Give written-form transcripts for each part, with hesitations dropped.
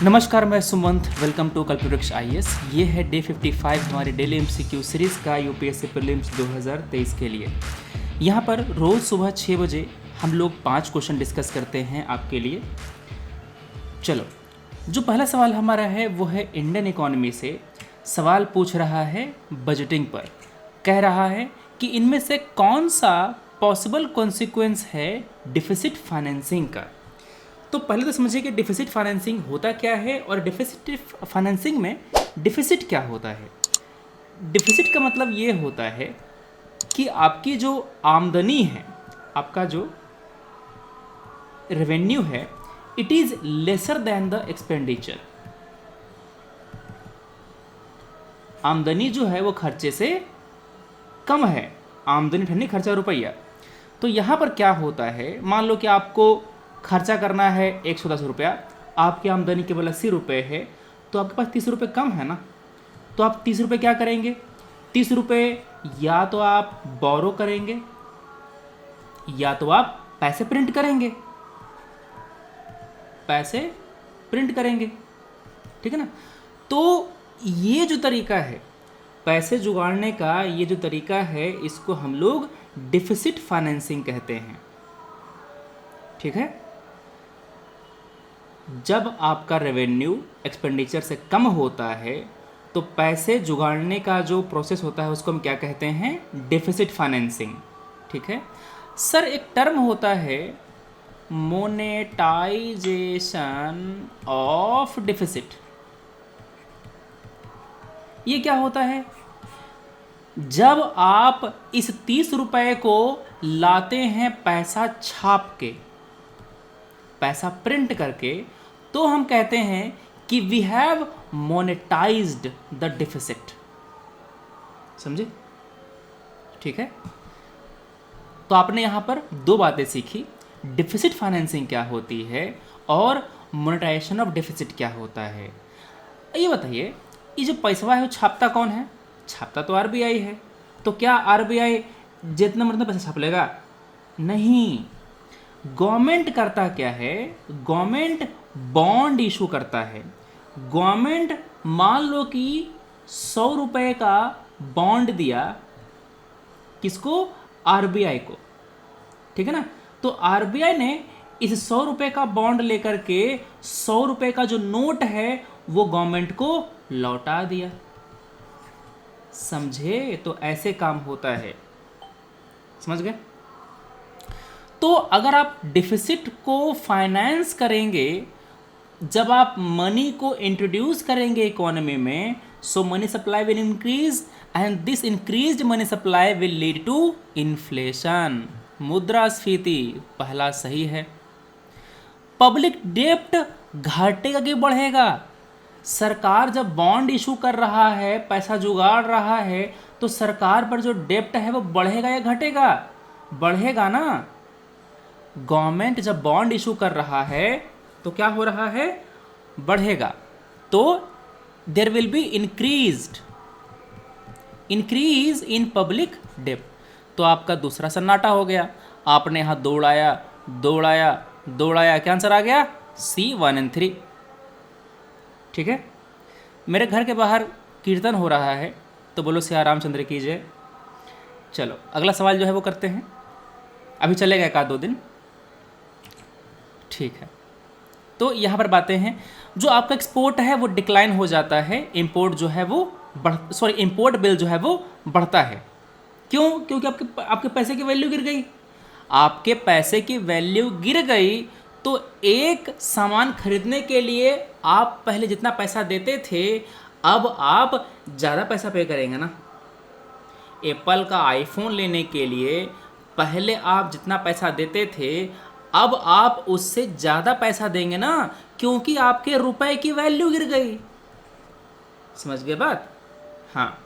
नमस्कार, मैं Sumant. Welcome to Kalpavriksh IAS. ये है डे 55 हमारे डेली एमसीक्यू सीरीज़ का यूपीएससी प्रीलिम्स 2023 के लिए। यहाँ पर रोज़ सुबह 6 बजे हम लोग 5 क्वेश्चन डिस्कस करते हैं आपके लिए। चलो, जो पहला सवाल हमारा है वो है इंडियन इकोनॉमी से। सवाल पूछ रहा है बजटिंग पर। कह रहा है कि इनमें से कौन सा पॉसिबल कॉन्सिक्वेंस है डिफिसिट फाइनेंसिंग का। तो पहले तो समझिए कि डिफिसिट फाइनेंसिंग होता क्या है और डिफिसिट फाइनेंसिंग में डिफिसिट क्या होता है। डिफिसिट का मतलब ये होता है कि आपकी जो आमदनी है, आपका जो रेवेन्यू है, it is lesser than the expenditure. आमदनी जो है वो खर्चे से कम है। आमदनी ठंडी, खर्चा रुपया। तो यहाँ पर क्या होता है, मान लो कि आपको खर्चा करना है 110 रुपया, आपकी आमदनी केवल 80 रुपये है, तो आपके पास 30 रुपये कम है ना। तो आप 30 रुपये क्या करेंगे? 30 रुपये या तो आप बोरो करेंगे या तो आप पैसे प्रिंट करेंगे। पैसे प्रिंट करेंगे, ठीक है ना। तो ये जो तरीका है पैसे जुगाड़ने का, ये जो तरीका है, इसको हम लोग डिफिसिट फाइनेंसिंग कहते हैं, ठीक है। जब आपका रेवेन्यू एक्सपेंडिचर से कम होता है तो पैसे जुगाड़ने का जो प्रोसेस होता है उसको हम क्या कहते हैं? डिफिसिट फाइनेंसिंग, ठीक है। सर, एक टर्म होता है मोनेटाइजेशन ऑफ डिफिसिट। ये क्या होता है? जब आप इस 30 रुपये को लाते हैं पैसा छाप के, पैसा प्रिंट करके, तो हम कहते हैं कि we have monetised the deficit. समझे? ठीक है। तो आपने यहां पर दो बातें सीखी, डिफिसिट फाइनेंसिंग क्या होती है और मोनेटाइजेशन ऑफ डिफिसिट क्या होता है। ये बताइए, ये जो पैसा है वो छापता कौन है? छापता तो आरबीआई है। तो क्या आरबीआई जितना मतलब पैसा छाप लेगा? नहीं। गवर्नमेंट करता क्या है? गवर्नमेंट बॉन्ड इशू करता है। गवर्नमेंट मान लो कि 100 रुपये का बॉन्ड दिया, किसको? आरबीआई को, ठीक है ना। तो आरबीआई ने इस 100 रुपये का बॉन्ड लेकर के 100 रुपये का जो नोट है वो गवर्नमेंट को लौटा दिया। समझे? तो ऐसे काम होता है, समझ गए। तो अगर आप डिफिसिट को फाइनेंस करेंगे, जब आप मनी को इंट्रोड्यूस करेंगे इकोनॉमी में, so money supply will increase and this increased money supply will lead to inflation, मुद्रास्फीति। पहला सही है। पब्लिक डेप्ट घटेगा कि बढ़ेगा? सरकार जब बॉन्ड इशू कर रहा है, पैसा जुगाड़ रहा है, तो सरकार पर जो डेप्ट है वो बढ़ेगा या घटेगा? बढ़ेगा ना। गवर्नमेंट जब बॉन्ड इशू कर रहा है तो क्या हो रहा है? बढ़ेगा। तो there will be increase in public डेप्ट। तो आपका दूसरा सन्नाटा हो गया। आपने यहां दौड़ाया दौड़ाया दौड़ाया, क्या आंसर आ गया? C 1 and 3, ठीक है। मेरे घर के बाहर कीर्तन हो रहा है, तो बोलो सिया रामचंद्र की जय। चलो, अगला सवाल जो है वो करते हैं। अभी चलेगा एक आध दो दिन, ठीक है। तो यहाँ पर बातें हैं, जो आपका एक्सपोर्ट है वो डिक्लाइन हो जाता है, इंपोर्ट जो है वो इंपोर्ट बिल जो है वो बढ़ता है। क्यों? क्योंकि आपके पैसे की वैल्यू गिर गई। आपके पैसे की वैल्यू गिर गई तो एक सामान खरीदने के लिए आप पहले जितना पैसा देते थे, अब आप ज़्यादा पैसा पे करेंगे ना। एप्पल का आईफोन लेने के लिए पहले आप जितना पैसा देते थे, अब आप उससे ज़्यादा पैसा देंगे ना, क्योंकि आपके रुपए की वैल्यू गिर गई। समझ गए बात? हाँ।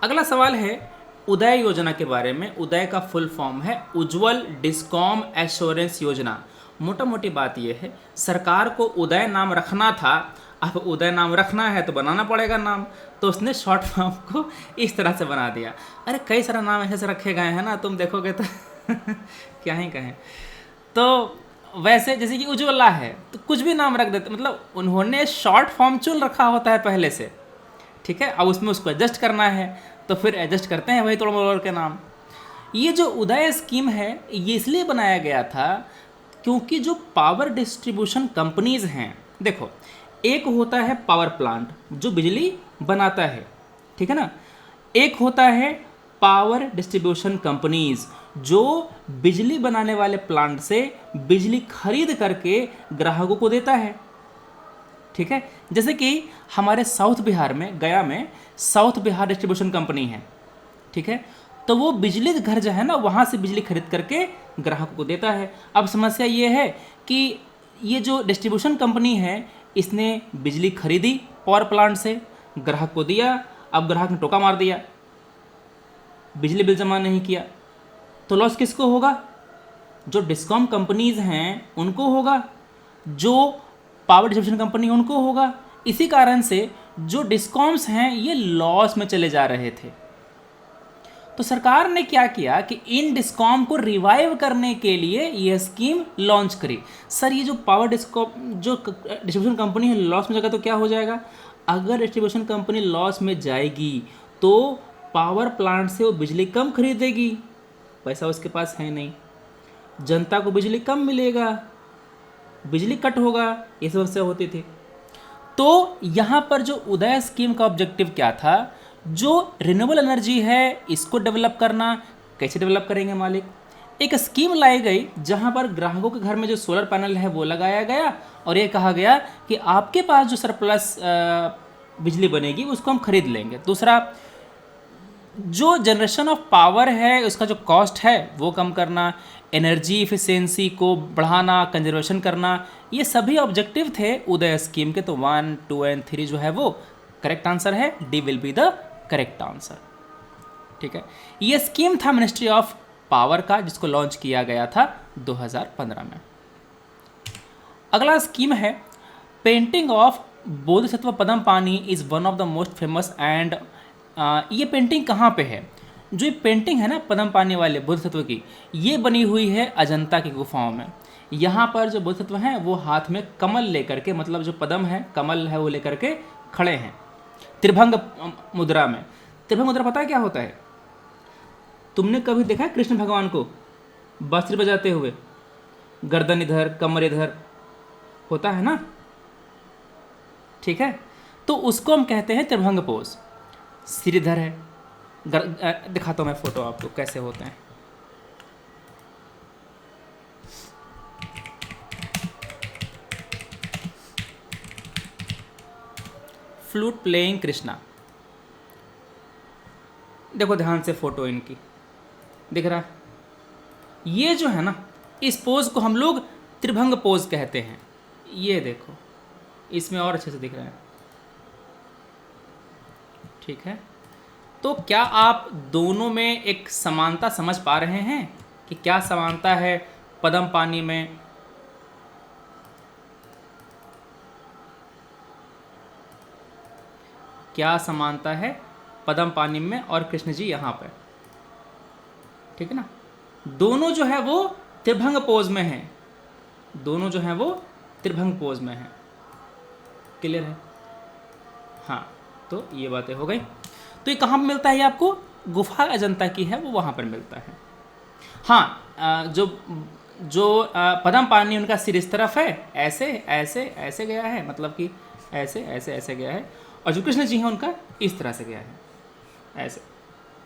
अगला सवाल है उदय योजना के बारे में। उदय का फुल फॉर्म है उज्ज्वल डिस्कॉम एश्योरेंस योजना। मोटा मोटी बात यह है, सरकार को उदय नाम रखना था। अब उदय नाम रखना है तो बनाना पड़ेगा नाम, तो उसने शॉर्ट फॉर्म को इस तरह से बना दिया। अरे कई सारा नाम ऐसे रखे गए हैं ना, तुम देखोगे तो क्या ही कहें। तो वैसे जैसे कि उज्ज्वला है तो कुछ भी नाम रख देते, मतलब उन्होंने शॉर्ट फॉर्म चुन रखा होता है पहले से, ठीक है। अब उसमें उसको एडजस्ट करना है तो फिर एडजस्ट करते हैं वही तोड़ मरोड़ के नाम। ये जो उदय स्कीम है ये इसलिए बनाया गया था क्योंकि जो पावर डिस्ट्रीब्यूशन कंपनीज हैं, देखो एक होता है पावर प्लांट जो बिजली बनाता है, ठीक है ना, एक होता है पावर डिस्ट्रीब्यूशन कंपनीज जो बिजली बनाने वाले प्लांट से बिजली खरीद करके ग्राहकों को देता है, ठीक है। जैसे कि हमारे साउथ बिहार में, गया में साउथ बिहार डिस्ट्रीब्यूशन कंपनी है, ठीक है। तो वो बिजली घर जो है ना वहाँ से बिजली खरीद करके ग्राहकों को देता है। अब समस्या ये है कि ये जो डिस्ट्रीब्यूशन कंपनी है इसने बिजली खरीदी पावर प्लांट से, ग्राहक को दिया, अब ग्राहक ने टोका मार दिया, बिजली बिल जमा नहीं किया, तो लॉस किसको होगा? जो डिस्कॉम कंपनीज हैं उनको होगा, जो पावर डिस्ट्रीब्यूशन कंपनी उनको होगा। इसी कारण से जो डिस्कॉम्स हैं ये लॉस में चले जा रहे थे। तो सरकार ने क्या किया कि इन डिस्कॉम को रिवाइव करने के लिए ये स्कीम लॉन्च करी। सर ये जो पावर डिस्कॉम जो डिस्ट्रीब्यूशन कंपनी है लॉस में जाएगा तो क्या हो जाएगा? अगर डिस्ट्रीब्यूशन कंपनी लॉस में जाएगी तो पावर प्लांट से वो बिजली कम खरीदेगी, पैसा उसके पास है नहीं, जनता को बिजली कम मिलेगा, बिजली कट होगा, ये समस्या होती थी। तो यहाँ पर जो उदय स्कीम का ऑब्जेक्टिव क्या था? जो रिन्यूएबल एनर्जी है इसको डेवलप करना। कैसे डेवलप करेंगे मालिक? एक स्कीम लाई गई जहाँ पर ग्राहकों के घर में जो सोलर पैनल है वो लगाया गया और ये कहा गया कि आपके पास जो सरप्लस बिजली बनेगी उसको हम खरीद लेंगे। दूसरा, जो जनरेशन ऑफ पावर है उसका जो कॉस्ट है वो कम करना, एनर्जी इफिशियंसी को बढ़ाना, कंजर्वेशन करना, ये सभी ऑब्जेक्टिव थे उदय स्कीम के। तो 1, 2 एंड 3 जो है वो करेक्ट आंसर है, D will be the correct answer, ठीक है। ये स्कीम था मिनिस्ट्री ऑफ पावर का जिसको लॉन्च किया गया था 2015 में। अगला स्कीम है painting of Bodhisattva Padmapani is one of the most famous and ये पेंटिंग कहाँ पे है? जो ये पेंटिंग है ना पद्मपाणि वाले बोधिसत्व की, ये बनी हुई है अजंता की गुफाओं में। यहाँ पर जो बोधिसत्व हैं वो हाथ में कमल लेकर के, मतलब जो पद्म है कमल है वो लेकर के खड़े हैं त्रिभंग मुद्रा में। त्रिभंग मुद्रा पता है क्या होता है? तुमने कभी देखा है कृष्ण भगवान को बांसुरी बजाते हुए? गर्दन इधर, कमर इधर होता है ना, ठीक है। तो उसको हम कहते हैं त्रिभंग पोज। सिर इधर है, दिखाता हूँ मैं फोटो आपको कैसे होते हैं। फ्लूट प्लेइंग कृष्णा, देखो ध्यान से फोटो इनकी, दिख रहा है? ये जो है ना इस पोज को हम लोग त्रिभंग पोज कहते हैं। ये देखो इसमें और अच्छे से दिख रहा है, ठीक है। तो क्या आप दोनों में एक समानता समझ पा रहे हैं कि क्या समानता है पद्मपाणि में? क्या समानता है पद्मपाणि में और कृष्ण जी यहाँ पर, ठीक है ना। दोनों जो है वो त्रिभंग पोज में हैं, दोनों जो हैं वो त्रिभंग पोज में हैं। क्लियर है? हाँ, तो ये बातें हो गई। तो ये कहाँ पर मिलता है? ये आपको गुफा अजंता की है वो वहाँ पर मिलता है। हाँ, जो पद्मपाणि उनका सिर इस तरफ है, ऐसे ऐसे ऐसे गया है, मतलब कि ऐसे ऐसे ऐसे गया है, और जो कृष्ण जी हैं उनका इस तरह से गया है, ऐसे,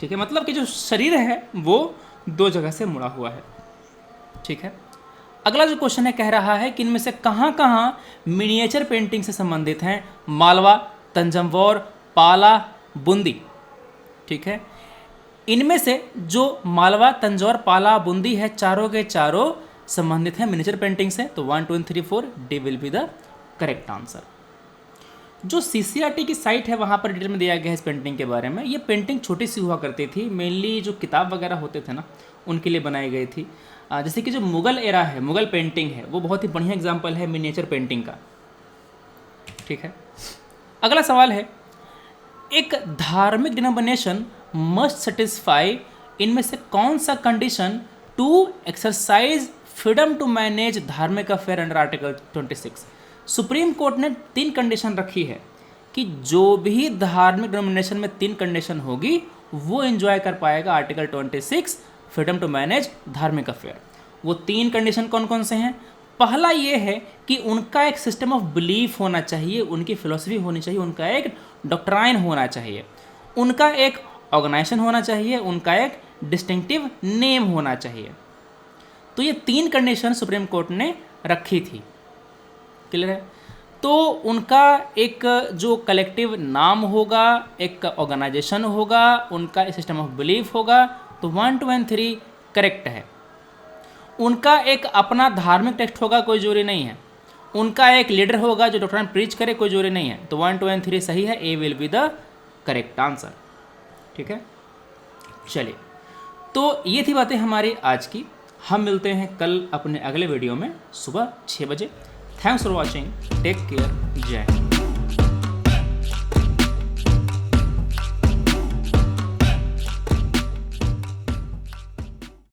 ठीक है। मतलब कि जो शरीर है वो दो जगह से मुड़ा हुआ है, ठीक है। अगला जो क्वेश्चन है कह रहा है कि इनमें से कहाँ कहाँ मिनिएचर पेंटिंग से संबंधित हैं? मालवा, तंजमौर, पाला, बूंदी, ठीक है। इनमें से जो मालवा, तंजौर, पाला, बूंदी है चारों के चारों संबंधित हैं मिनिएचर पेंटिंग से। तो 1, 2 and 3, 4 D will be the correct answer. जो CCRT की साइट है वहाँ पर डिटेल में दिया गया है इस पेंटिंग के बारे में। ये पेंटिंग छोटी सी हुआ करती थी, मेनली जो किताब वगैरह होते थे ना उनके लिए बनाई गई थी। जैसे कि जो मुगल एरा है, मुगल पेंटिंग है, वो बहुत ही बढ़िया एग्जाम्पल है मिनिएचर पेंटिंग का, ठीक है। अगला सवाल है, एक धार्मिक डिनोमिनेशन मस्ट सेटिस्फाई इनमें से कौन सा condition to exercise freedom to manage धार्मिक affair under article 26। Supreme Court ने 3 कंडीशन रखी है कि जो भी धार्मिक डिनोमिनेशन में 3 कंडीशन होगी वो एंजॉय कर पाएगा आर्टिकल 26 फ्रीडम टू मैनेज धार्मिक अफेयर। वो 3 कंडीशन कौन कौन से हैं? पहला ये है कि उनका एक सिस्टम ऑफ बिलीफ होना चाहिए, उनकी फिलॉसफी होनी चाहिए, उनका एक डॉक्ट्राइन होना चाहिए, उनका एक ऑर्गेनाइजेशन होना चाहिए, उनका एक डिस्टिंक्टिव नेम होना चाहिए। तो ये 3 कंडीशन सुप्रीम कोर्ट ने रखी थी। क्लियर है? तो उनका एक जो कलेक्टिव नाम होगा, एक ऑर्गेनाइजेशन होगा, उनका एक सिस्टम ऑफ बिलीफ होगा, तो 1, 2 एंड 3 करेक्ट है। उनका एक अपना धार्मिक टेक्स्ट होगा, कोई जोरी नहीं है। उनका एक लीडर होगा जो डॉक्ट्राइन प्रीच करे, कोई जोरी नहीं है। तो 1, 2 एंड 3 सही है, A will be the correct answer. ठीक है, चलिए, तो ये थी बातें हमारी आज की। हम मिलते हैं कल अपने अगले वीडियो में सुबह 6 बजे। Thanks for watching, take care, Jai Hind.